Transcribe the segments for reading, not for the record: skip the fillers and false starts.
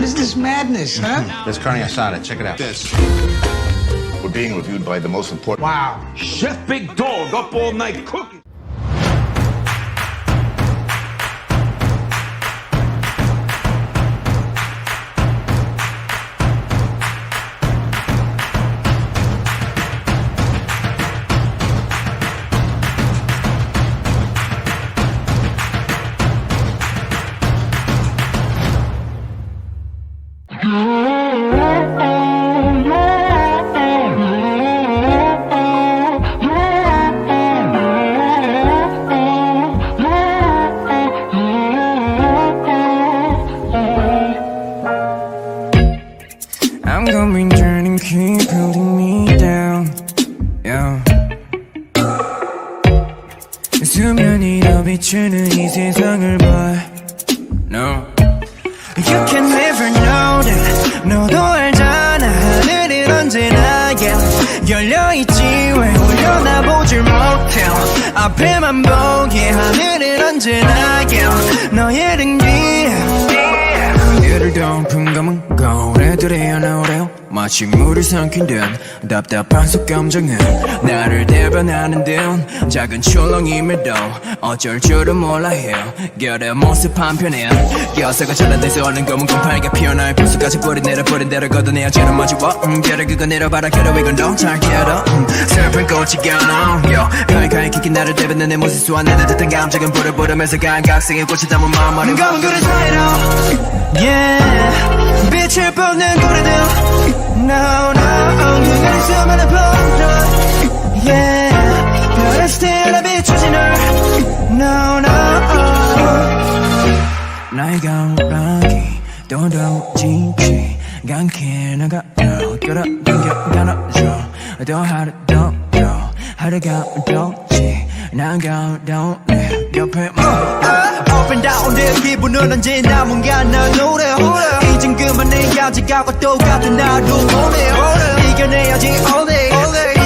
is this madness, huh? There's carne asada. Check it out. We're being reviewed by the most important. Wow. Chef Big Dog up all night cooking. I'm going turning, keep holding me down. Yeah. 수면이 더 비추는 이 세상을 봐. No. You can never know that. 너도 알잖아. 하늘은 언제나 yeah. 열려있지 왜 올려다보질 못해. 앞에만 보게 하늘은 언제나 yeah. 너의 등 뒤에 예를 덮은 검은 거울에들이 연어래요. 마치 물을 삼킨 듯 답답한 속감정은 나를 대변하는 듯 작은 출렁임에도 어쩔 줄은 몰라 해요. 결의 모습 한편에 껴서가 전환돼서 얼른 검은 곰팡이가 피어날 불수까지 뿌리 내려버린 대로 걷어내야 지는 먼지와 결의 그거 내려봐라 결의 이건 너잘 깨러 슬픈 꽃이 겨눠 가까이 키kin 나를 대변해 내 모습 소환해 듯한 감정은 불을 부르면서 감각성의 꽃이 담은 마음 어린 검은 그릇 사이로 yeah 빛을 뻗는 고래들 No, no, 그날 수많은 밤들 Yeah, 별의 스틸에 비추지 널 No, no 나의 감각이 도도지지 않게 나가요 끌어당겨 안아줘 더 하루 더 하루가 어떨지 난 가운데 옆에 Up and down 내 기분은 언제나 뭔가 난 노래 이젠 그만해야지 가고 똑같은 나도 오네 이겨내야지 all day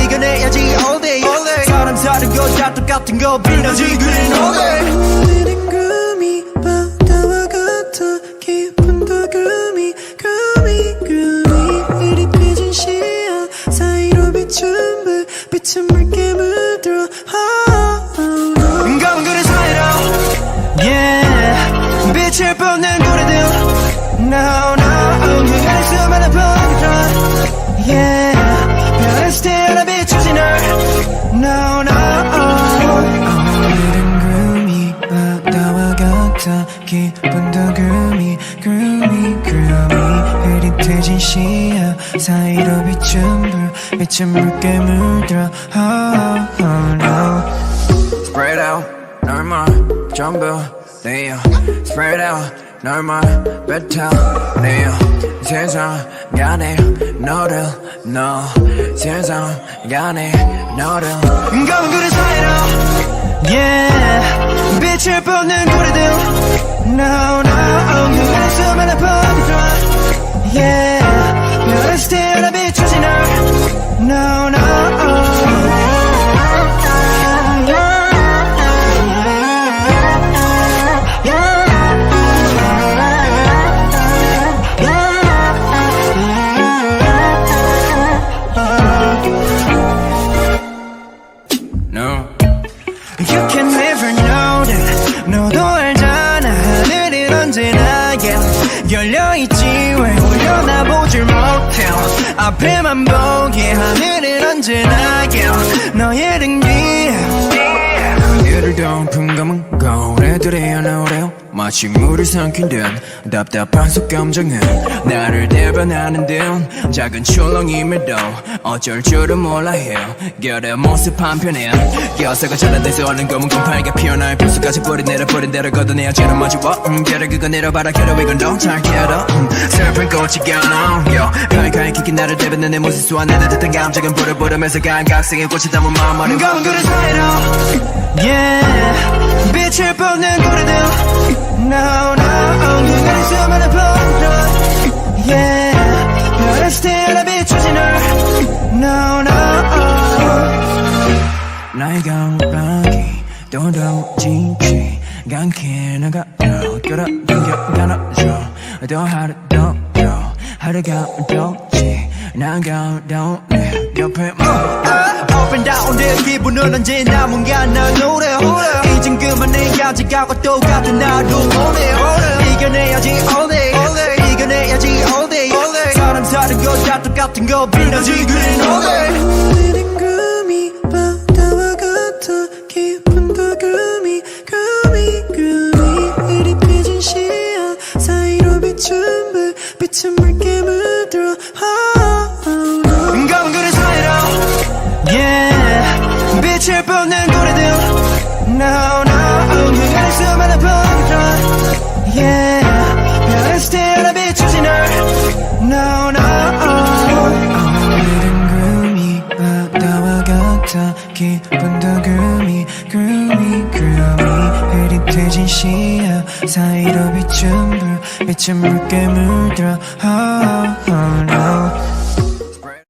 이겨내야지 all day 사람 사는 거 다 똑같은 거 빌려지 그린 all day 오늘은 꿈이 바다와 같아 깊은 더 금이 흐릿해진 시야 사이로 비춘 불 빛은 붉게 물들어 검은 그릇 사이로 Yeah 빛을 뻗는 고래들 No, no 그날 수많은 밤들 Yeah 별의 스틸에 비추지 널 No, no 오늘은 구름이 바다와 같아 깊은 더 금이 흐릿해진 시야 사이로 비춘 불 빛은 붉게 물들어 Oh, no Spread out 널만 전부 내어 Spread out 널만 뱉어 내어 세상 안에 너를 너 세상 안에 너를 검은 그릇 사이로 Yeah 빛을 뻗는 고래들 No, no 그날 수많은 밤들 Yeah 별의 스틸에 비추지 널 No, no You can never know that 너도 알잖아 하늘은 언제나 yeah. 열려있지 왜 올려다보질 못해 앞에만 보게 하늘은 언제나 yeah. 너의 등 뒤에 예를 덮은 검은 거울에들이 연어래요. 마치 물을 삼킨 듯 답답한 속감정은 나를 대변하는 듯 작은 출렁임에도 어쩔 줄은 몰라 해요. 결의 모습 한편에 껴서가 전환돼서 얼른 검은 곰팡이가 피어날 불수까지 뿌리 내려버린 대로 걷어내야 지는 먼지와 결의 그거 내려봐라 결의 이건 너잘 깨러 슬픈 꽃이 겨눠 가까이 키kin 나를 대변해 내 모습 소환해 듯한 감정은 불을 부르면서 감각성의 꽃이 담은 마음 어린 검은 그릇 사이로 Yeah 빛을 뻗는 고래들 No, no 그날 수많은 밤들 Yeah 별의 스틸에 비추지 널 No, no 나의 감각이 도도지지 않게 나가요 끌어당겨 안아줘 더 하루 더 하루가 어떨지 난 가운데 옆에 Up and down 내 기분은 언제나 뭔가 난 노래 이젠 그만해 가져가고 똑같은 나도 보내 이겨내야지 all day 이겨내야지 all day 사람 사는 거 다 똑같은 거 비너지 그린 all day 오늘은 금이 바다와 같아 깊은 더 금이 흐릿해진 시야 사이로 비춘 불 빛은 붉게 물들어 검은 그릇 사이로 yeah 빛을 뿜는 고래들 no 그럴 수많은 펑크라 yeah 별에서 태어나 비추지 널 no 오늘은 구름이 바다와 같아 깊은 더 구름이 흐릿해진 시야 사이로 비춘 불 빛은 붉게 물들어